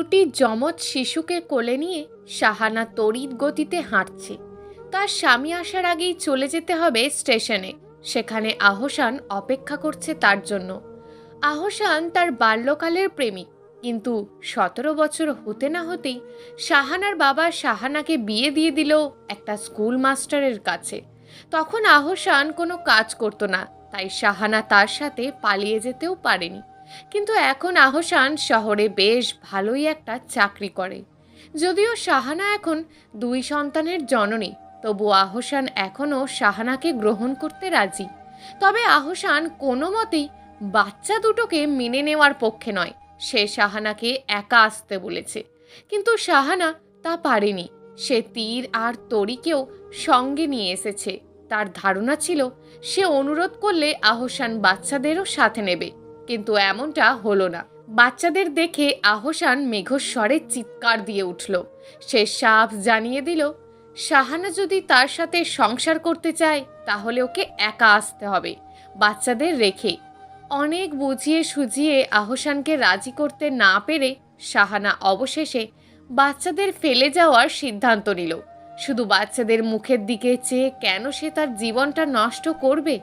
দুটি যমজ শিশুকে কোলে নিয়ে শাহানা তড়িৎ গতিতে হাঁটছে। তার স্বামী আসার আগেই চলে যেতে হবে স্টেশনে। সেখানে আহসান অপেক্ষা করছে তার জন্য। আহসান তার বাল্যকালের প্রেমিক, কিন্তু 17 বছর হতে না হতেই শাহানার বাবা শাহানাকে বিয়ে দিয়ে দিল একটা স্কুল মাস্টারের কাছে। তখন আহসান কোনো কাজ করতো না, তাই শাহানা তার সাথে পালিয়ে যেতেও পারেনি। কিন্তু এখন আহসান শহরে বেশ ভালোই একটা চাকরি করে। যদিও শাহানা এখন 2 সন্তানের জননী, তবু আহসান এখনও শাহানাকে গ্রহণ করতে রাজি। তবে আহসান কোনো মতেই বাচ্চা দুটোকে মেনে নেওয়ার পক্ষে নয়। সে শাহানাকে একা আসতে বলেছে, কিন্তু শাহানা তা পারেনি। সে তীর আর তরিকেও সঙ্গে নিয়ে এসেছে। তার ধারণা ছিল সে অনুরোধ করলে আহসান বাচ্চাদেরও সাথে নেবে, কিন্তু এমনটা হলো না। বাচ্চাদের দেখে আহসান মেঘস্বরে চিৎকার দিয়ে উঠল। সে সাফ জানিয়ে দিল, শাহানা যদি তার সাথে সংসার করতে চায় তাহলে ওকে একা আসতে হবে, বাচ্চাদের রেখে। অনেক বুঝিয়ে সুঝিয়ে আহসানকে রাজি করতে না পেরে শাহানা অবশেষে বাচ্চাদের ফেলে যাওয়ার সিদ্ধান্ত নিল। শুধু বাচ্চাদের মুখের দিকে চেয়ে কেন সে তার জীবনটা নষ্ট করবে?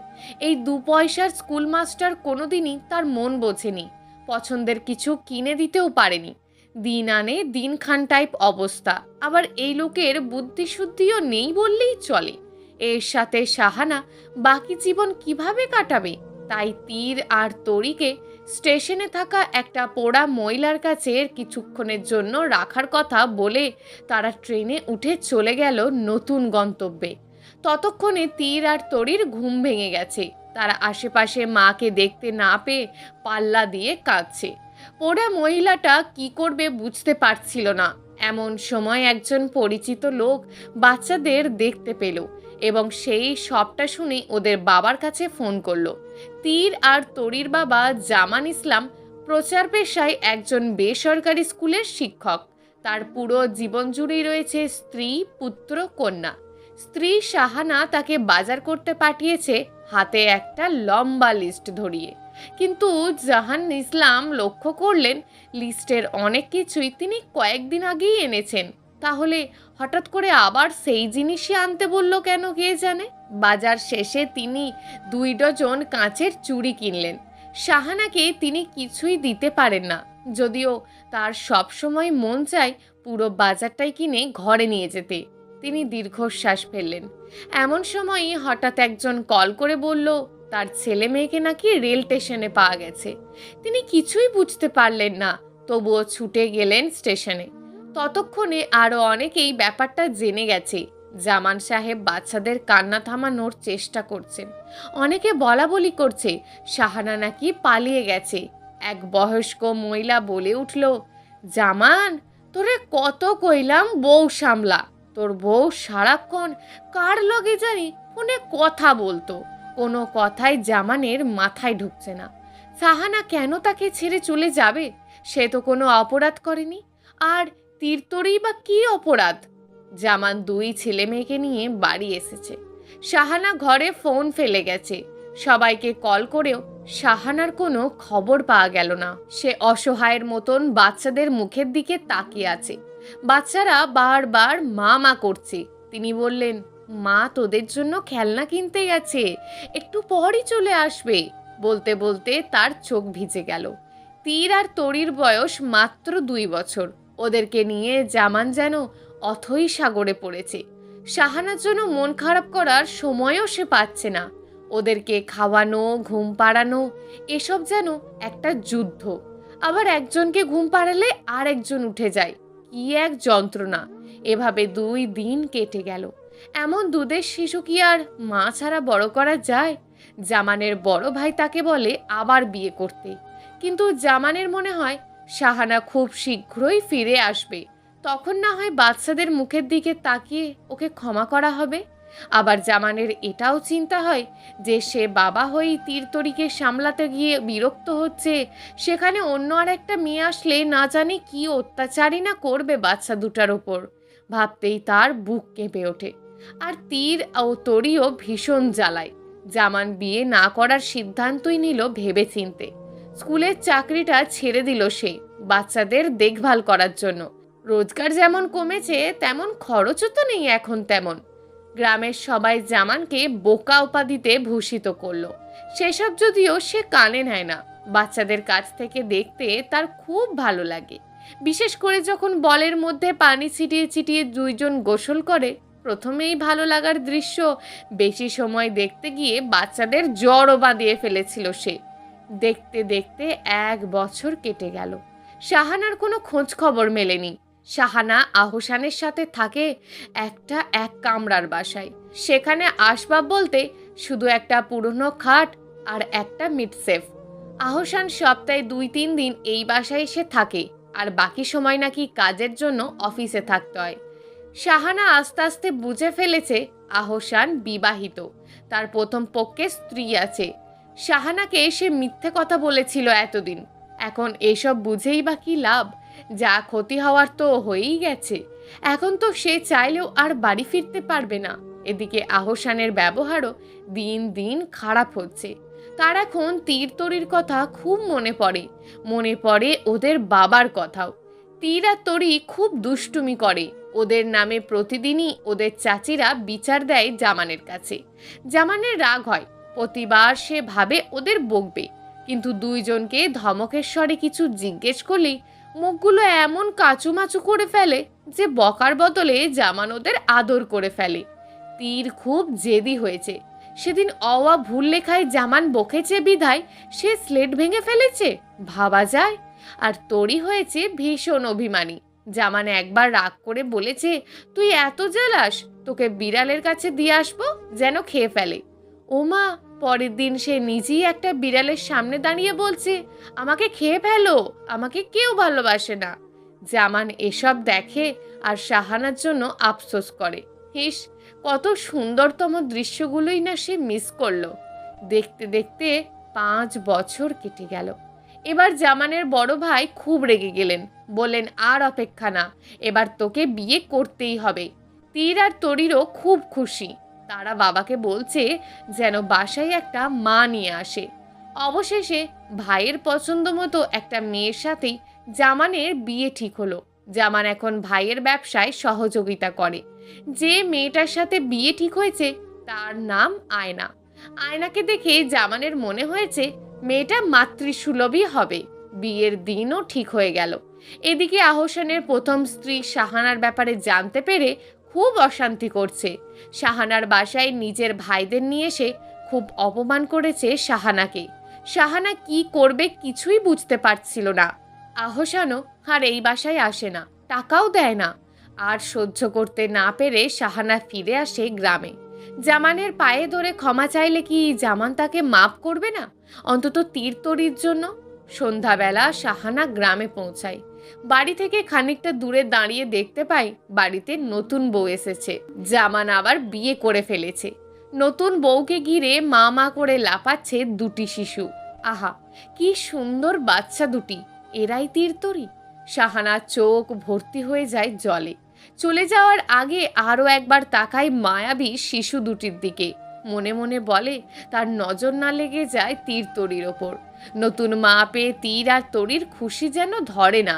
এই 2 পয়সার স্কুল মাস্টার কোনোদিনই তার মন বোঝেনি, পছন্দের কিছু কিনে দিতেও পারেনি। দিন আনে দিন খান টাইপ অবস্থা। আবার এই লোকের বুদ্ধিশুদ্ধিও নেই বললেই চলে। এর সাথে শাহানা বাকি জীবন কিভাবে কাটাবে? তাই তীর আর তরিকে স্টেশনে থাকা একটা পোড়া মহিলার কাছে কিছুক্ষণের জন্য রাখার কথা বলে তারা ট্রেনে উঠে চলে গেল নতুন গন্তব্যে। ততক্ষণে তীর আর তরির ঘুম ভেঙে গেছে। তারা আশেপাশে মাকে দেখতে না পেয়ে পাল্লা দিয়ে কাঁদছে। পোড়া মহিলাটা কি করবে বুঝতে পারছিল না। এমন সময় একজন পরিচিত লোক বাচ্চাদের দেখতে পেল এবং সেই সবটা শুনে ওদের বাবার কাছে ফোন করলো। তীর আর তরির বাবা জামান ইসলাম প্রচার পেশায় একজন বেসরকারি স্কুলের শিক্ষক। তার পুরো জীবন জুড়েই রয়েছে স্ত্রী, পুত্র, কন্যা। স্ত্রী শাহানা তাকে বাজার করতে পাঠিয়েছে হাতে একটা লম্বা লিস্ট ধরিয়ে। কিন্তু জাহান ইসলাম লক্ষ্য করলেন লিস্টের অনেক কিছুই তিনি কয়েকদিন আগেই এনেছেন। তাহলে হঠাৎ করে আবার সেই জিনিসই আনতে বলল কেন কে জানে। বাজার শেষে তিনি 2 ডজন কাঁচের চুড়ি কিনলেন। শাহানাকে তিনি কিছুই দিতে পারেন না, যদিও তার সবসময় মন চায় পুরো বাজারটাই কিনে ঘরে নিয়ে যেতে। তিনি দীর্ঘশ্বাস ফেললেন। এমন সময়ই হঠাৎ একজন কল করে বলল তার ছেলে মেয়েকে নাকি রেল স্টেশনে পাওয়া গেছে। তিনি কিছুই বুঝতে পারলেন না, তবুও ছুটে গেলেন স্টেশনে। ততক্ষণে আরও অনেকেই ব্যাপারটা জেনে গেছে। জামান সাহেব বাচ্চাদের কান্না থামানোর চেষ্টা করছেন। অনেকে বলা বলি করছে শাহানা নাকি পালিয়ে গেছে। এক বয়স্ক মহিলা বলে উঠল, জামান, তোরে কত কইলাম বউ সামলা। তোর বউ সারাক্ষণ কার লগে জানি ফোনে কথা বলতো। কোনো কথাই জামানের মাথায় ঢুকছে না। শাহানা কেন তাকে ছেড়ে চলে যাবে? সে তো কোনো অপরাধ করেনি। আর তীরতরি বা কি অপরাধ? জামান 2 ছেলে মেয়েকে নিয়ে বাড়ি এসেছে। শাহানা ঘরে ফোন ফেলে গেছে। সবাইকে কল করেও শাহানার কোনো খবর পাওয়া গেল না। সে অসহায়ের মতন বাচ্চাদের মুখের দিকে তাকিয়ে আছে। বাচ্চারা বারবার মা মা করছে। তিনি বললেন, মা তোদের জন্য খেলনা কিনতে গেছে, একটু পরই চলে আসবে। বলতে বলতে তার চোখ ভিজে গেল। তীর আর তরির বয়স মাত্র 2 বছর। ওদেরকে নিয়ে জামান যেন অথই সাগরে পড়েছে। শাহানার জন্য মন খারাপ করার সময়ও সে পাচ্ছে না। ওদেরকে খাওয়ানো, ঘুম পাড়ানো, এসব যেন একটা যুদ্ধ। আবার একজনকে ঘুম পাড়ালে আর একজন উঠে যায়। কি এক যন্ত্রণা! এভাবে 2 দিন কেটে গেল। এমন দুধের শিশু কি আর মা ছাড়া বড় করা যায়? জামানের বড় ভাই তাকে বলে আবার বিয়ে করতে, কিন্তু জামানের মনে হয় শাহানা খুব শীঘ্রই ফিরে আসবে। তখন না হয় বাচ্চাদের মুখের দিকে তাকিয়ে ওকে ক্ষমা করা হবে। আবার জামানের এটাও চিন্তা হয় যে সে বাবা হয়েই তীরতরিকে সামলাতে গিয়ে বিরক্ত হচ্ছে, সেখানে অন্য আর একটা মেয়ে আসলে না জানি কি অত্যাচারই না করবে বাচ্চা দুটার ওপর। ভাবতেই তার বুক কেঁপে ওঠে। আর তীর ও তরিও ভীষণ জ্বালায়। জামান বিয়ে না করার সিদ্ধান্তই নিল ভেবে চিনতে। স্কুলের চাকরিটা ছেড়ে দিল সে। বাচ্চাদের দেখভাল করার জন্য। রোজগার যেমন কমেছে তেমন খরচও তো নেই এখন তেমন। গ্রামের সবাই জামানকে বোকা উপাধিতে ভূষিত করলো। সেসব যদিও সে কানে নেয় না। বাচ্চাদের কাছ থেকে দেখতে তার খুব ভালো লাগে, বিশেষ করে যখন বলের মধ্যে পানি ছিটিয়ে ছিটিয়ে দুইজন গোসল করে। প্রথমেই ভালো লাগার দৃশ্য বেশি সময় দেখতে গিয়ে বাচ্চাদের জ্বরও বাঁধিয়ে ফেলেছিল সে। দেখতে দেখতে 1 বছর কেটে গেল। শাহানার কোনো খোঁজ খবর মেলেনি। শাহানা আহসানের সাথে থাকে এক কামরার বাসায়। সেখানে আসবাব বলতে শুধু একটা পুরনো খাট আর একটা মিটসেফ। আহসান সপ্তাহে 2-3 দিন এই বাসায় এসে থাকে, আর বাকি সময় নাকি কাজের জন্য অফিসে থাকতে হয়। শাহানা আস্তে আস্তে বুঝে ফেলেছে আহসান বিবাহিত, তার প্রথম পক্ষে স্ত্রী আছে। শাহানাকে সে মিথ্যে কথা বলেছিল এতদিন। এখন এসব বুঝেই বা কি লাভ? যা ক্ষতি হওয়ার তো হয়েই গেছে। এখন তো সে চাইলেও আর বাড়ি ফিরতে পারবে না। এদিকে আহসানের ব্যবহারও দিন দিন খারাপ হচ্ছে। তার এখন তীর-তরির কথা খুব মনে পড়ে ওদের বাবার কথাও। তীর আর তরি খুব দুষ্টুমি করে। ওদের নামে প্রতিদিনই ওদের চাচিরা বিচার দেয় জামানের কাছে। জামানের রাগ হয়, প্রতিবার সে ভাবে ওদের বকবে, কিন্তু দুইজনকে ধমকের স্বরে কিছু জিজ্ঞেস করলেই মুখগুলো এমন কাচুমাচু করে ফেলে যে বকার বদলে জামান ওদের আদর করে ফেলে। তীর খুব জেদি হয়েছে। সেদিন অওয়া ভুল লেখায় জামান বকেছে বিধায় সে স্লেট ভেঙে ফেলেছে, ভাবা যায়। আর তরি হয়েছে ভীষণ অভিমানী। জামান একবার রাগ করে বলেছে, তুই এত জেলাস, তোকে বিড়ালের কাছে দিয়ে আসবো যেন খেয়ে ফেলে। ওমা, পরের দিন সে নিজেই একটা বিড়ালের সামনে দাঁড়িয়ে বলছে, আমাকে খেয়ে ফেলো, আমাকে কেউ ভালোবাসে না। জামান এসব দেখে আর শাহানার জন্য আফসোস করে। হিস, কত সুন্দরতম দৃশ্যগুলোই না সে মিস করলো। দেখতে দেখতে 5 বছর কেটে গেল। এবার জামানের বড় ভাই খুব রেগে গেলেন, বললেন আর অপেক্ষা না, এবার তোকে বিয়ে করতেই হবে। তীর আর তরিরও খুব খুশি। তারা বাবাকে বলছে যেন বাসায় একটা মা নিয়ে আসে। অবশেষে ভাইয়ের পছন্দ মতো একটা মেয়ের সাথেই জামানের বিয়ে ঠিক হলো। জামান এখন ভাইয়ের ব্যবসায় সহযোগিতা করে। যে মেয়েটার সাথে বিয়ে ঠিক হয়েছে তার নাম আয়না। আয়নাকে দেখে জামানের মনে হয়েছে মেয়েটা মাতৃসুলভই হবে। বিয়ের দিনও ঠিক হয়ে গেল। এদিকে আহসানের প্রথম স্ত্রী শাহানার ব্যাপারে জানতে পেরে খুব অশান্তি করছে। শাহানার বাসায় নিজের ভাইদের নিয়ে এসে খুব অপমান করেছে শাহানাকে। শাহানা কি করবে কিছুই বুঝতে পারছিল না। আহসানও আর এই বাসায় আসে না, টাকাও দেয় না। আর সহ্য করতে না পেরে শাহানা ফিরে আসে গ্রামে। জামানের পায়ে ধরে ক্ষমা চাইলে কি জামান তাকে মাফ করবে না, অন্তত তীর-তরির জন্য? সন্ধ্যাবেলা শাহানা গ্রামে পৌঁছায়। বাড়ি থেকে খানিকটা দূরে দাঁড়িয়ে দেখতে পাই বাড়িতে নতুন বউ এসেছে। জামান আবার বিয়ে করে ফেলেছে। নতুন বউকে ঘিরে মা মা করে লাফাচ্ছে 2টি শিশু। আহা, কি সুন্দর বাচ্চা দুটি! এরাই তীর-তরি। শাহানার চোখ ভর্তি হয়ে যায় জলে। চলে যাওয়ার আগে আরও একবার তাকায় মায়াবী শিশু দুটির দিকে। মনে মনে বলে তার নজর না লেগে যায় তীর-তরির ওপর। নতুন মা পেয়ে তীর আর তরির খুশি যেন ধরে না।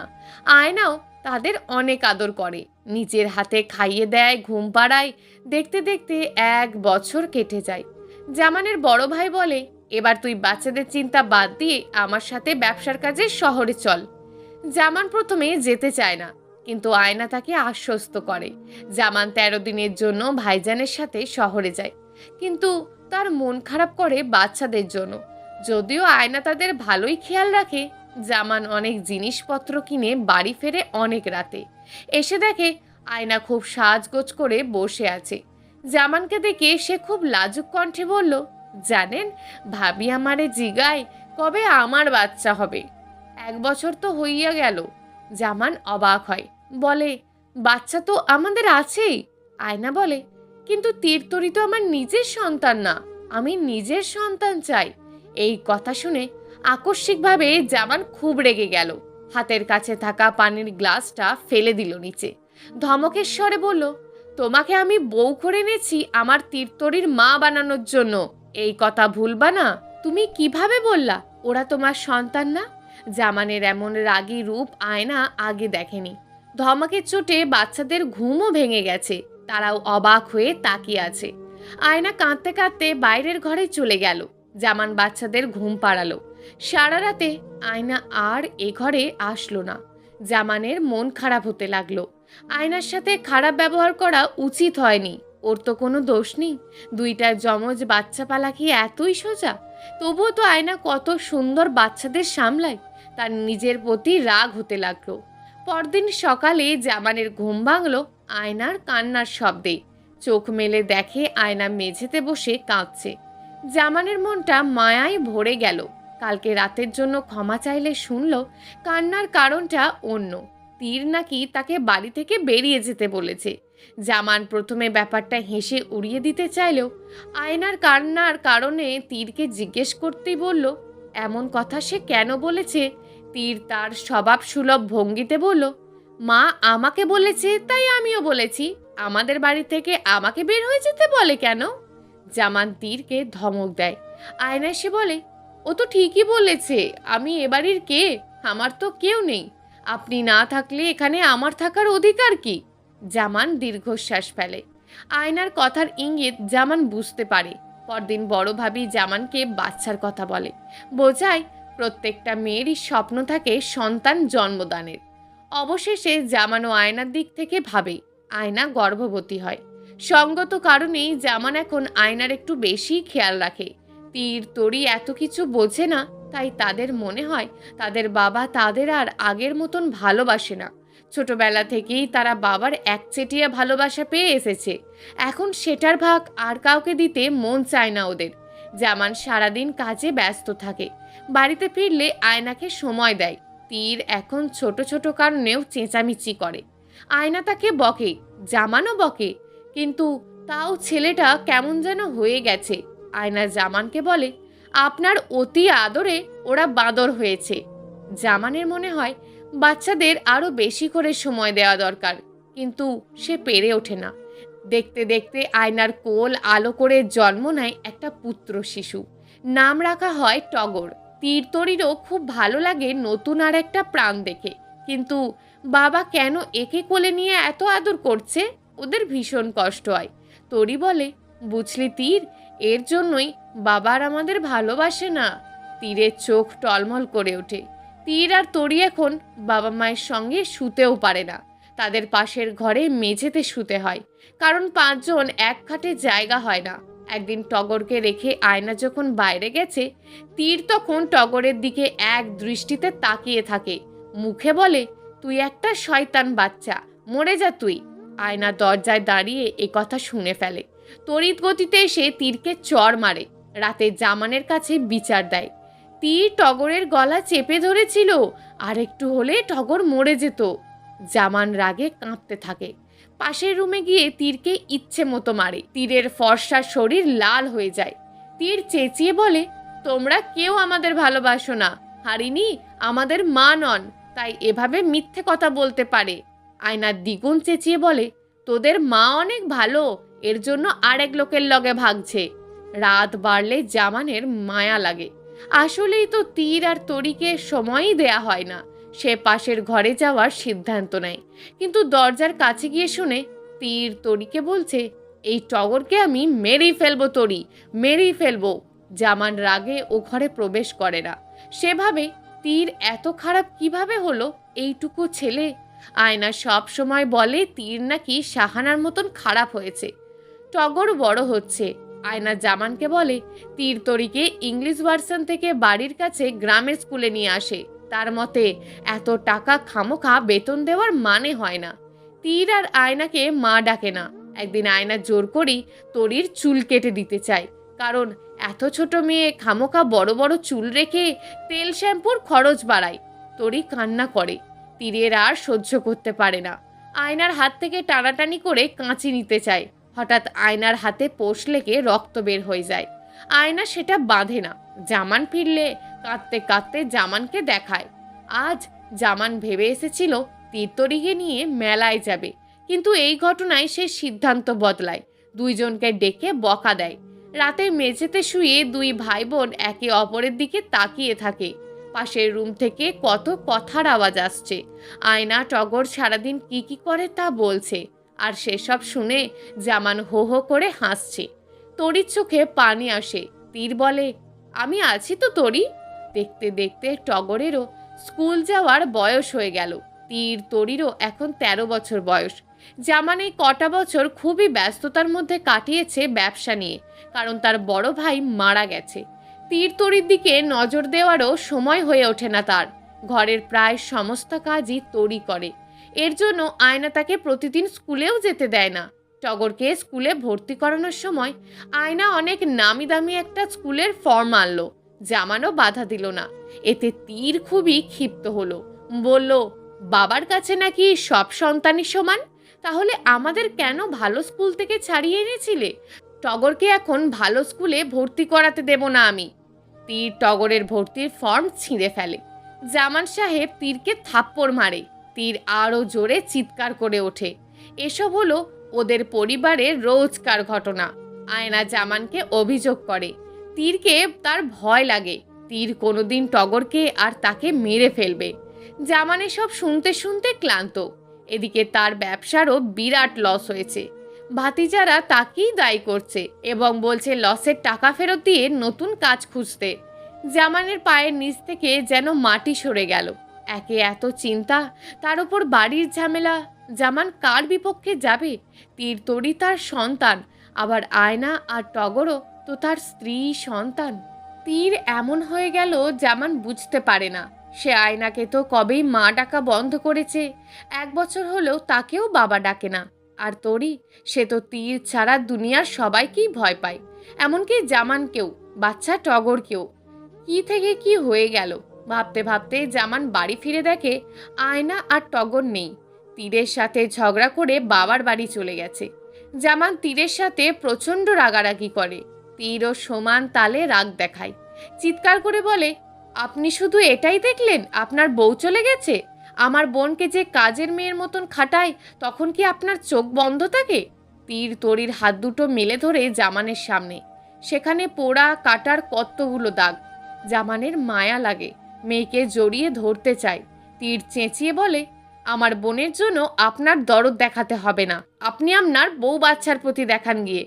আয়নাও তাদের অনেক আদর করে, নিজের হাতে খাইয়ে দেয়, ঘুম পাড়ায়। দেখতে দেখতে 1 বছর কেটে যায়। জামানের বড় ভাই বলে, এবার তুই বাচ্চাদের চিন্তা বাদ দিয়ে আমার সাথে ব্যবসার কাজে শহরে চল। জামান প্রথমে যেতে চায় না, কিন্তু আয়না তাকে আশ্বস্ত করে। জামান 13 দিনের জন্য ভাইজানের সাথে শহরে যায়, কিন্তু তার মন খারাপ করে বাচ্চাদের জন্য। যদিও আয়না তাদের ভালোই খেয়াল রাখে। জামান অনেক জিনিসপত্র কিনে বাড়ি ফেরে অনেক রাতে। এসে দেখে আয়না খুব সাজগোজ করে বসে আছে। জামানকে দেখে সে খুব লাজুক কণ্ঠে বলল, জানেন, ভাবি আমারে জিগায় কবে আমার বাচ্চা হবে। 1 বছর তো হইয়া গেল। জামান অবাক হয়, বলে, বাচ্চা তো আমাদের আছেই। আয়না বলে, কিন্তু তীর-তরি তো আমার নিজের সন্তান না, আমি নিজের সন্তান চাই। এই কথা শুনে আকস্মিকভাবে জামান খুব রেগে গেল। হাতের কাছে থাকা পানির গ্লাসটা ফেলে দিল নিচে। ধমকের স্বরে বলল, তোমাকে আমি বউ করে এনেছি আমার তীর-তরির মা বানানোর জন্য। এই কথা ভুলবা না। তুমি কিভাবে বললা ওরা তোমার সন্তান না? জামানের এমন রাগী রূপ আয়না আগে দেখেনি। ধমকের চোটে বাচ্চাদের ঘুমও ভেঙে গেছে, তারাও অবাক হয়ে তাকিয়ে আছে। আয়না কাঁদতে কাঁদতে বাইরের ঘরে চলে গেল। জামান বাচ্চাদের ঘুম পাড়ালো। সারা রাতে আয়না আর এ ঘরে আসলো না। জামানের মন খারাপ হতে লাগলো। আয়নার সাথে খারাপ ব্যবহার করা উচিত হয়নি, ওর তো কোনো দোষ নেই। দুইটা যমজ বাচ্চা পালা কি এতই সোজা? তবুও তো আয়না কত সুন্দর বাচ্চাদের সামলায়। তার নিজের প্রতি রাগ হতে লাগলো। পরদিন সকালে জামানের ঘুম ভাঙল আয়নার কান্নার শব্দে। চোখ মেলে দেখে আয়না মেঝেতে বসে কাঁদছে। জামানের মনটা মায়ায় ভরে গেল। কালকে রাতের জন্য ক্ষমা চাইলে শুনল কান্নার কারণটা অন্য। তীর নাকি তাকে বাড়ি থেকে বেরিয়ে যেতে বলেছে। জামান প্রথমে ব্যাপারটা হেসে উড়িয়ে দিতে চাইলেও আয়নার কান্নার কারণে তীরকে জিজ্ঞেস করতেই বলল, এমন কথা সে কেন বলেছে? তীর তার স্বভাব সুলভ ভঙ্গিতে বলল, মা আমাকে বলেছে তাই আমিও বলেছি। আমাদের বাড়ি থেকে আমাকে বের হয়ে যেতে বলে কেন? জামান তীরকে ধমক দেয়। আয়না সে বলে, ও তো ঠিকই বলেছে, আমি এ বাড়ির কে? আমার তো কেউ নেই। আপনি না থাকলে এখানে আমার থাকার অধিকার কি? জামান দীর্ঘশ্বাস ফেলে। আয়নার কথার ইঙ্গিত জামান বুঝতে পারে। পরদিন বড় ভাবি জামানকে বাচ্চার কথা বলে, বোঝায় প্রত্যেকটা মেয়েরই স্বপ্ন থাকে সন্তান জন্মদানের। অবশেষে জামান ও আয়নার দিক থেকে ভাবে আয়না গর্ভবতী হয়। সঙ্গত কারণেই জামান এখন আয়নার একটু বেশি খেয়াল রাখে। তীর তরি এত কিছু বোঝে না, তাই তাদের মনে হয় তাদের বাবা তাদের আর আগের মতন ভালোবাসে না। ছোটবেলা থেকেই তারা বাবার একচেটিয়া ভালোবাসা পেয়ে এসেছে। এখন সেটার ভাগ আর কাউকে দিতে মন চায় না ওদের। জামান সারাদিন কাজে ব্যস্ত থাকে। বাড়িতে ফিরলে আয়নাকে সময় দেয়। তীর এখন ছোট ছোট কারণেও চেঁচামেচি করে। আয়না তাকে বকে, জামানও বকে, কিন্তু তাও ছেলেটা কেমন যেন হয়ে গেছে। আয়না জামানকে বলে, আপনার অতি আদরে ওরা বাঁদর হয়েছে। জামানের মনে হয় বাচ্চাদের আরো বেশি করে সময় দেওয়া দরকার, কিন্তু সে পেরে ওঠে না। দেখতে দেখতে আয়নার কোল আলো করে জন্ম নেয় একটা পুত্র শিশু। নাম রাখা হয় টগর। তীরতরিরও খুব ভালো লাগে নতুন আর একটা প্রাণ দেখে। কিন্তু বাবা কেন একে কোলে নিয়ে এত আদর করছে? ওদের ভীষণ কষ্ট হয়। তরি বলে, বুঝলি তীর, এর জন্যই বাবার আমাদের ভালোবাসে না। তীরের চোখ টলমল করে ওঠে। তীর আর তরি এখন বাবা মায়ের সঙ্গে শুতেও পারে না। তাদের পাশের ঘরে মেঝেতে শুতে হয়, কারণ 5 জন এক খাটে জায়গা হয় না। একদিন টগরকে রেখে আয়না যখন বাইরে গেছে, তীর তখন টগরের দিকে এক দৃষ্টিতে তাকিয়ে থাকে। মুখে বলে, তুই একটা শয়তান বাচ্চা, মরে যা তুই। আয়না দরজায় দাঁড়িয়ে এ কথা শুনে ফেলে। তড়িৎ গতিতে এসে তীরকে চড় মারে। রাতে জামানের কাছে বিচার দেয়। তীর টগরের গলা চেপে ধরেছিল, আর একটু হলে টগর মরে যেত। জামান রাগে কাঁপতে থাকে। পাশের রুমে গিয়ে তীরকে ইচ্ছে মতো মারে। তীরের ফর্সা শরীর লাল হয়ে যায়। তীর চেঁচিয়ে বলে, তোমরা কেউ আমাদের ভালোবাসো না। হারিনি আমাদের মা নন, তাই এভাবে মিথ্যে কথা বলতে পারে। আয়না দ্বিগুণ চেঁচিয়ে বলে, তোদের মা অনেক ভালো, এর জন্য আরেক লোকের লগে ভাগছে। রাত বাড়লে জামানের মায়া লাগে। আসলেই তো তীর আর তরিকে সময়ই দেয়া হয় না। সে পাশের ঘরে যাওয়ার সিদ্ধান্ত নেয়, কিন্তু দরজার কাছে গিয়ে শুনে তীর তরিকে বলছে, এই টগরকে আমি মেরেই ফেলবো তরি, মেরেই ফেলবো। জামান রাগে ও ঘরে প্রবেশ করে না। সেভাবে তীর এত খারাপ কিভাবে হলো এইটুকু ছেলে? আয়না সব সময় বলে তীর নাকি শাহানার মতন খারাপ হয়েছে। টগর বড় হচ্ছে। আয়না জামানকে বলে তীর তরিকে ইংলিশ ভার্সন থেকে বাড়ির কাছে গ্রামের স্কুলে নিয়ে আসে। তার মতে এত টাকা খামোখা বেতন দেওয়ার মানে হয় না। তীর আর আয়নাকে মা ডাকে না। একদিন আয়না জোর করেই তরির চুল কেটে দিতে চায়, কারণ এত ছোট মেয়ে খামোখা বড় বড় চুল রেখে তেল শ্যাম্পুর খরচ বাড়ায়। তরি কান্না করে। তীরের আর সহ্য করতে পারে না। আয়নার হাত থেকে টানাটানি করে কাঁচি নিতে চায়। হঠাৎ আয়নার হাতে পোষ লেগে রক্ত বের হয়ে যায়। আয়না সেটা বাঁধে না। জামান ফিরলে কাঁদতে কাঁদতে জামানকে দেখায়। আজ জামান ভেবে এসেছিল তীরতরিকে নিয়ে মেলায় যাবে, কিন্তু এই ঘটনায় সে সিদ্ধান্ত বদলায়। দুইজনকে ডেকে বকা দেয়। রাতে মেঝেতে শুয়ে দুই ভাই বোন একে অপরের দিকে তাকিয়ে থাকে। পাশের রুম থেকে কত কথার আওয়াজ আসছে। আয়না টগর সারাদিন কি কি করে তা বলছে, আর সেসব শুনে জামান হো হো করে হাসছে। তরির চোখে পানি আসে। তীর বলে, আমি আছি তো তরি। দেখতে দেখতে টগরেরও স্কুল যাওয়ার বয়স হয়ে গেল। তীর তরিরও এখন 13 বছর বয়স। জামান এই কটা বছর খুবই ব্যস্ততার মধ্যে কাটিয়েছে ব্যবসা নিয়ে, কারণ তার বড় ভাই মারা গেছে। তীর তরির দিকে নজর দেওয়ারও সময় হয়ে ওঠে না তার। ঘরের প্রায় সমস্ত কাজই তরি করে। এর জন্য আয়না তাকে প্রতিদিন স্কুলেও যেতে দেয় না। টগরকে স্কুলে ভর্তি করানোর সময় আয়না অনেক নামি দামি একটা স্কুলের ফর্ম আনলো। জামানও বাধা দিল না। এতে তীর খুবই ক্ষিপ্ত হলো। বলল, বাবার কাছে নাকি সব সন্তানই সমান, তাহলে আমাদের কেন ভালো স্কুল থেকে ছাড়িয়ে এনেছিলে? টগরকে এখন ভালো স্কুলে ভর্তি করাতে দেব না আমি। তীর টগরের ভর্তির ফর্ম ছিঁড়ে ফেলে। জামান সাহেব তীরকে থাপ্পড় মারে। তীর আরও জোরে চিৎকার করে ওঠে। এসব হলো ওদের পরিবারের রোজকার ঘটনা। আয়না জামানকে অভিযোগ করে। তীরকে তার ভয় লাগে। তীর কোনোদিন টগরকে আর তাকে মেরে ফেলবে। জামান এসব শুনতে শুনতে ক্লান্ত। এদিকে তার ব্যবসারও বিরাট লস হয়েছে। ভাতিজারা তাকেই দায়ী করছে এবং বলছে লসের টাকা ফেরত দিয়ে নতুন কাজ খুঁজতে। জামানের পায়ের নিচ থেকে যেন মাটি সরে গেল। একে এত চিন্তা, তার উপর বাড়ির ঝামেলা। জামান কার বিপক্ষে যাবে? তীর তরি তার সন্তান, আবার আয়না আর টগরও তো তার স্ত্রী সন্তান। তীর এমন হয়ে গেল জামান বুঝতে পারে না। সে আয়নাকে তো কবেই মা ডাকা বন্ধ করেছে। 1 বছর হলেও তাকেও বাবা ডাকে না। আর তরি, সে তো তীর ছাড়া দুনিয়ার সবাইকেই ভয় পায়, এমনকি জামানকেও, বাচ্চা টগরকেও। কি থেকে কি হয়ে গেল ভাবতে ভাবতে জামান বাড়ি ফিরে দেখে আয়না আর টগর নেই। তীরের সাথে ঝগড়া করে বাবার বাড়ি চলে গেছে। জামান তীরের সাথে প্রচণ্ড রাগারাগি করে। তীরও সমান তালে রাগ দেখায়। চিৎকার করে বলে, আপনি শুধু এটাই দেখলেন আপনার বউ চলে গেছে? আমার বোনকে যে কাজের মেয়ের মতন খাটায়, তখন কি আপনার চোখ বন্ধ থাকে? তীর তরির হাত দুটো মেলে ধরে জামানের সামনে। সেখানে পোড়া কাটার কতগুলো দাগ। জামানের মায়া লাগে, মেয়েকে জড়িয়ে ধরতে চায়। তীর চেঁচিয়ে বলে, আমার বোনের জন্য আপনার দরদ দেখাতে হবে না, আপনি আপনার বউ বাচ্চার প্রতি দেখান গিয়ে।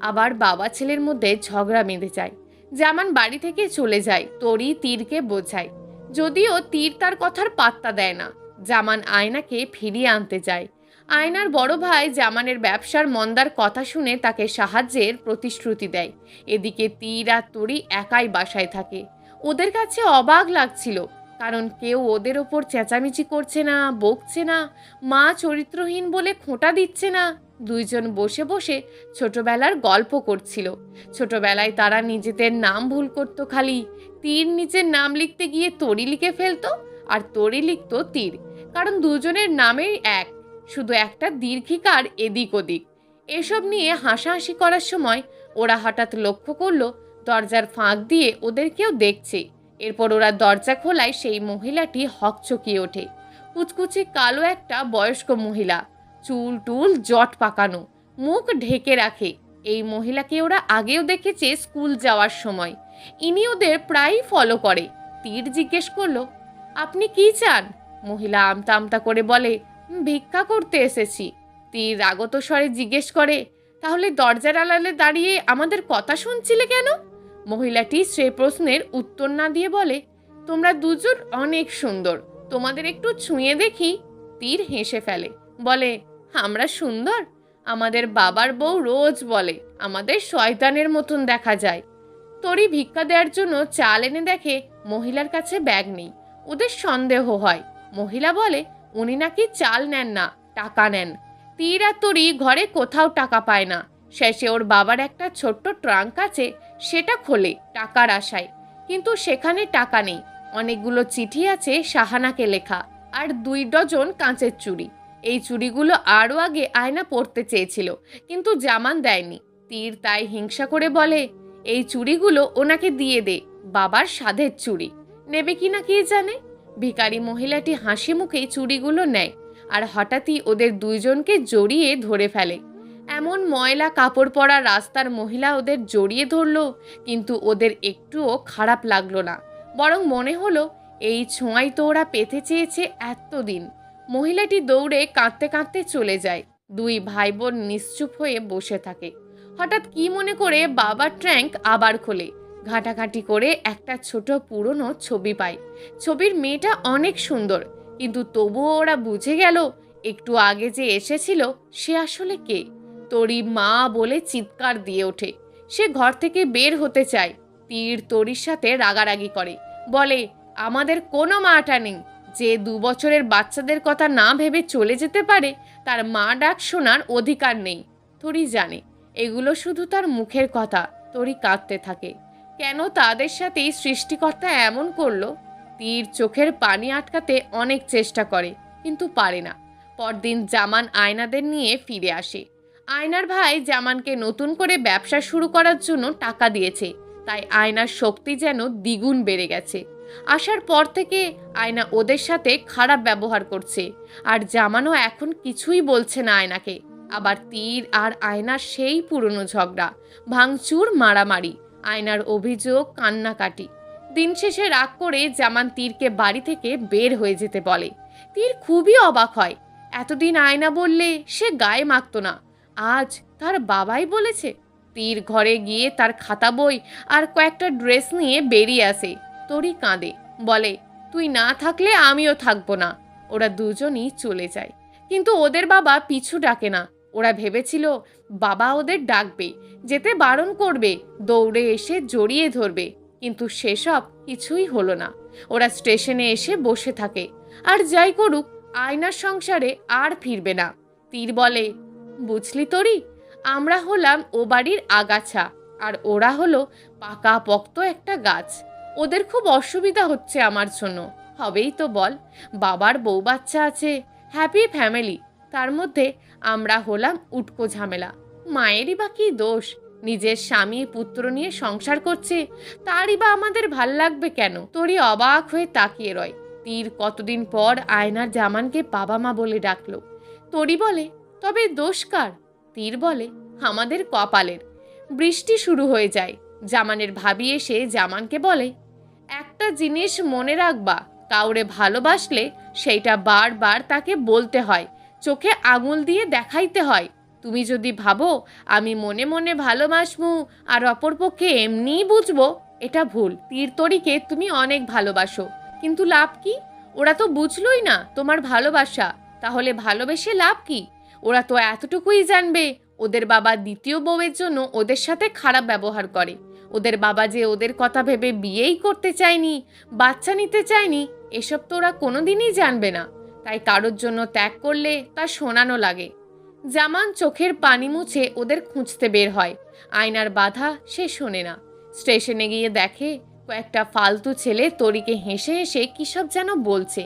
আবার বাবা ছেলের মধ্যে ঝগড়া বেঁধে যায়। জামান বাড়ি থেকে চলে যায়। তরি তীরকে বোঝায়, যদিও তীর তার কথার পাত্তা দেয় না। জামান আয়নাকে ফিরিয়ে আনতে যায়। আয়নার বড় ভাই জামানের ব্যবসার মন্দার কথা শুনে তাকে সাহায্যের প্রতিশ্রুতি দেয়। এদিকে তীর আর তরি একাই বাসায় থাকে। ওদের কাছে অবাক লাগছিল, কারণ কেউ ওদের ওপর চেঁচামেচি করছে না, বকছে না, মা চরিত্রহীন বলে খোঁটা দিচ্ছে না। দুইজন বসে বসে ছোটবেলার গল্প করছিল। ছোটবেলায় তারা নিজেদের নাম ভুল করতো খালি। তীর নিজের নাম লিখতে গিয়ে তরি লিখে ফেলতো, আর তরি লিখতো তীর, কারণ দুজনের নামেই এক, শুধু একটা দীর্ঘিকার এদিক ওদিক। এসব নিয়ে হাসাহাসি করার সময় ওরা হঠাৎ লক্ষ্য করলো দরজার ফাঁক দিয়ে ওদের কেউ দেখছে। এরপর ওরা দরজা খোলায় সেই মহিলাটি হকচকিয়ে ওঠে। কুচকুচে কালো একটা বয়স্ক মহিলা, চুল টুল জট পাকানো, মুখ ঢেকে রাখে। এই মহিলাকে ওরা আগেও দেখেছে স্কুল যাওয়ার সময়। ইনি ওদের প্রায়ই ফলো করে। তীর জিজ্ঞেস করলো, আপনি কি চান? মহিলা আমতা আমতা করে বলে, ভিক্ষা করতে এসেছি। তীর রাগত স্বরে জিজ্ঞেস করে, তাহলে দরজার আড়ালে দাঁড়িয়ে আমাদের কথা শুনছিলে কেন? মহিলাটি সে প্রশ্নের উত্তর না দিয়ে বলে, তোমরা দুজন অনেক সুন্দর, তোমাদের একটু ছুঁয়ে দেখি। তীর হেসে ফেলে, বলে, আমরা সুন্দর? আমাদের বাবার বউ রোজ বলে আমাদের শয়তানের মতন দেখা যায়। তরি ভিক্ষা দেওয়ার জন্য চাল এনে দেখে মহিলার কাছে ব্যাগ নেই। ওদের সন্দেহ হয়। মহিলা বলে, উনি নাকি চাল নেন না, টাকা নেন। তীর আর তরি ঘরে কোথাও টাকা পায় না। শেষে ওর বাবার একটা ছোট্ট ট্রাঙ্ক আছে, সেটা খোলে টাকার আশায়, কিন্তু সেখানে টাকা নেই। অনেকগুলো চিঠি আছে শাহানাকে লেখা, আর 2 ডজন কাঁচের চুড়ি। এই চুড়িগুলো আরও আগে আয়না পরতে চেয়েছিল, কিন্তু জামান দেয়নি। তীর তাই হিংসা করে বলে, এই চুড়িগুলো ওনাকে দিয়ে দে, বাবার সাধের চুড়ি। নেবে কিনা কে জানে। ভিখারি মহিলাটি হাসি মুখেই চুড়িগুলো নেয়, আর হঠাৎই ওদের দুইজনকে জড়িয়ে ধরে ফেলে। এমন ময়লা কাপড় পরা রাস্তার মহিলা ওদের জড়িয়ে ধরল, কিন্তু ওদের একটুও খারাপ লাগলো না, বরং মনে হলো এই ছোঁয়াই তো ওরা পেতে চেয়েছে এতদিন। মহিলাটি দৌড়ে কাঁদতে কাঁদতে চলে যায়। দুই ভাই বোন নিশ্চুপ হয়ে বসে থাকে। হঠাৎ কি মনে করে বাবার ট্র্যাঙ্ক আবার খোলে। ঘাঁটাঘাঁটি করে একটা ছোট পুরনো ছবি পায়। ছবির মেয়েটা অনেক সুন্দর, কিন্তু তবুও ওরা বুঝে গেল একটু আগে যে এসেছিল সে আসলে কে। তরি মা বলে চিৎকার দিয়ে ওঠে। সে ঘর থেকে বের হতে চায়। তীর তরির সাথে রাগারাগি করে, বলে আমাদের কোনো মাটা নেই। যে 2 বছরের বাচ্চাদের কথা না ভেবে চলে যেতে পারে তার মা ডাক শোনার অধিকার নেই। তরি জানে এগুলো শুধু তার মুখের কথা। তরি কাঁদতে থাকে। কেন তাদের সাথেই সৃষ্টিকর্তা এমন করলো? তীর চোখের পানি আটকাতে অনেক চেষ্টা করে, কিন্তু পারে না। পরদিন জামান আয়নাদের নিয়ে ফিরে আসে। আয়নার ভাই জামানকে নতুন করে ব্যবসা শুরু করার জন্য টাকা দিয়েছে, তাই আয়নার শক্তি যেন দ্বিগুণ বেড়ে গেছে। আসার পর থেকে আয়না ওদের সাথে খারাপ ব্যবহার করছে, আর জামানও এখন কিছুই বলছে না আয়নাকে। আবার তীর আর আয়নার সেই পুরনো ঝগড়া, ভাঙচুর, মারামারি, আয়নার অভিযোগ, কান্নাকাটি। দিন শেষে রাগ করে জামান তীরকে বাড়ি থেকে বের হয়ে যেতে বলে। তীর খুবই অবাক হয়। এতদিন আয়না বললে সে গায়ে মাখত না, আজ তার বাবাই বলেছে। তীর ঘরে গিয়ে তার খাতা বই আর কয়েকটা ড্রেস নিয়ে বেরিয়ে আসে। তরি কাঁদে, বলে তুই না থাকলে আমিও থাকবো না। ওরা দুজনই চলে যায়, কিন্তু ওদের বাবা পিছু ডাকে না। ওরা ভেবেছিল বাবা ওদের ডাকবে, যেতে বারণ করবে, দৌড়ে এসে জড়িয়ে ধরবে, কিন্তু সেসব কিছুই হলো না। ওরা স্টেশনে এসে বসে থাকে। আর যাই করুক, আয়নার সংসারে আর ফিরবে না। তীর বলে, বুঝলি তরি, আমরা হলাম ও বাড়ির আগাছা, আর ওরা হলো পাকা পক্ত একটা গাছ। ওদের খুব অসুবিধা হচ্ছে আমার জন্য। হবেই তো বল, বাবার বউ বাচ্চা আছে, হ্যাপি ফ্যামিলি। তার মধ্যে আমরা হলাম উটকো ঝামেলা। মায়েরই বা কি দোষ? নিজের স্বামী পুত্র নিয়ে সংসার করছে, তারই বা আমাদের ভাল লাগবে কেন? তরি অবাক হয়ে তাকিয়ে রয়। তীর কতদিন পর আয়নার জামানকে বাবা মা বলে ডাকলো। তরি বলে, তবে দোষ কার? তীর বলে, আমাদের কপালের। বৃষ্টি শুরু হয়ে যায়। জামানের ভাবি এসে জামানকে বলে, একটা জিনিস মনে রাখবা, কাউরে ভালোবাসলে সেইটা বারবার তাকে বলতে হয়, চোখে আঙুল দিয়ে দেখাইতে হয়। তুমি যদি ভাবো আমি মনে মনে ভালোবাসবো আর অপরপক্ষে এমনিই বুঝবো, এটা ভুল। তীরতরিকে তুমি অনেক ভালোবাসো, কিন্তু লাভ কি? ওরা তো বুঝলই না তোমার ভালোবাসা, তাহলে ভালোবেসে লাভ কি? ওরা তো এতটুকুই জানবে ওদের বাবা দ্বিতীয় বউয়ের জন্য ওদের সাথে খারাপ ব্যবহার করে। ওদের বাবা যে ওদের কথা ভেবে বিয়েই করতে চায়নি, বাচ্চা নিতে চায়নি, এসব তো ওরা কোনোদিনই জানবে না। তাই কারোর জন্য ত্যাগ করলে তা শোনানো লাগে। জামান চোখের পানি মুছে ওদের খুঁজতে বের হয়। আয়নার বাধা সে শোনে না। স্টেশনে গিয়ে দেখে কয়েকটা ফালতু ছেলে তরিকে হেসে হেসে কিসব যেন বলছে।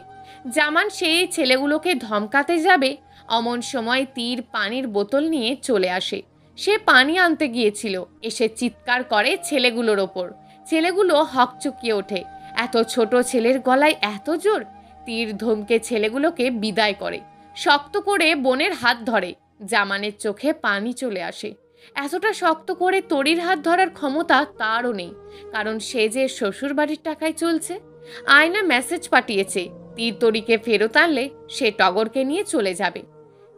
জামান সেই ছেলেগুলোকে ধমকাতে যাবে, অমন সময় তীর পানির বোতল নিয়ে চলে আসে। সে পানি আনতে গিয়েছিল, এসে চিৎকার করে ছেলেগুলোর ওপর। ছেলেগুলো হকচকিয়ে ওঠে। এত ছোট ছেলের গলায় এত জোর! তীর ধমকে ছেলেগুলোকে বিদায় করে, শক্ত করে বোনের হাত ধরে। জামানের চোখে পানি চলে আসে। এতটা শক্ত করে তরির হাত ধরার ক্ষমতা তারও নেই, কারণ সে যে শ্বশুর বাড়ির টাকায় চলছে। আয়না মেসেজ পাঠিয়েছে, তীর তরিকে ফেরত আনলে সে টগরকে নিয়ে চলে যাবে।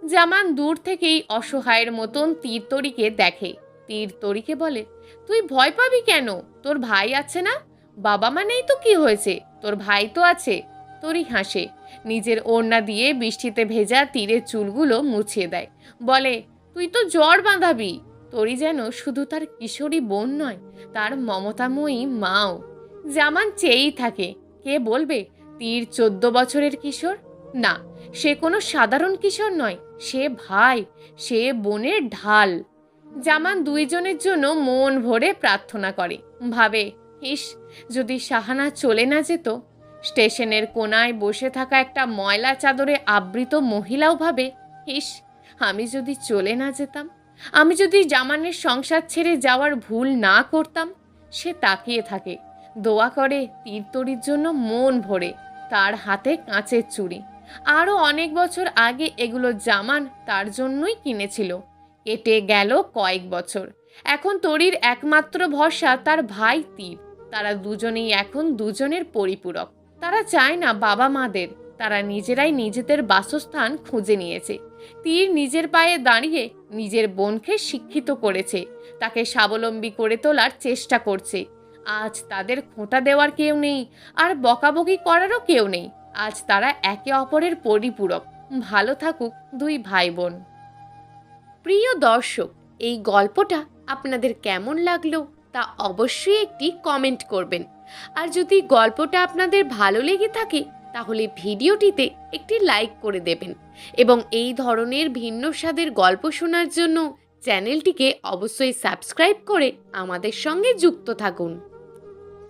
জামান দূর থেকেই অসহায়ের মতন তীর তরিকে দেখে। তীর তরিকে বলে, তুই ভয় পাবি কেন? তোর ভাই আছে না? বাবা মা নেই তো কি হয়েছে, তোর ভাই তো আছে। তরি হাসে, নিজের ওড়না দিয়ে বৃষ্টিতে ভেজা তীরের চুলগুলো মুছিয়ে দেয়, বলে, তুই তো জ্বর বাঁধাবি। তরি যেন শুধু তার কিশোরী বোন নয়, তার মমতাময়ী মাও। জামান চেয়েই থাকে, কে বলবে তীর 14 বছরের কিশোর? না, সে কোনো সাধারণ কিশোর নয়, সে ভাই, সে বোনের ঢাল। জামান দুইজনের জন্য মন ভরে প্রার্থনা করে, ভাবে, ইস, যদি শাহানা চলে না যেত। স্টেশনের কোনায় বসে থাকা একটা ময়লা চাদরে আবৃত মহিলাও ভাবে, ইস, আমি যদি চলে না যেতাম, আমি যদি জামানের সংসার ছেড়ে যাওয়ার ভুল না করতাম। সে তাকিয়ে থাকে, দোয়া করে তীরতরির জন্য মন ভরে। তার হাতে কাঁচের চুড়ি, আরও অনেক বছর আগে এগুলো জামান তার জন্যই কিনেছিল। কেটে গেল কয়েক বছর। এখন তরির একমাত্র ভরসা তার ভাই তীর। তারা দুজনেই এখন দুজনের পরিপূরক। তারা চায় না বাবা মাদের, তারা নিজেরাই নিজেদের বাসস্থান খুঁজে নিয়েছে। তীর নিজের পায়ে দাঁড়িয়ে নিজের বোনকে শিক্ষিত করেছে, তাকে স্বাবলম্বী করে তোলার চেষ্টা করছে। আজ তাদের খোঁটা দেওয়ার কেউ নেই, আর বকাবকি করারও কেউ নেই। আজ তারা একে অপরের পরিপূরক। ভালো থাকুক দুই ভাই বোন। প্রিয় দর্শক, এই গল্পটা আপনাদের কেমন লাগলো তা অবশ্যই একটি কমেন্ট করবেন। আর যদি গল্পটা আপনাদের ভালো লেগে থাকে তাহলে ভিডিওটিতে একটি লাইক করে দেবেন, এবং এই ধরনের ভিন্ন স্বাদের গল্প শোনার জন্য চ্যানেলটিকে অবশ্যই সাবস্ক্রাইব করে আমাদের সঙ্গে যুক্ত থাকুন।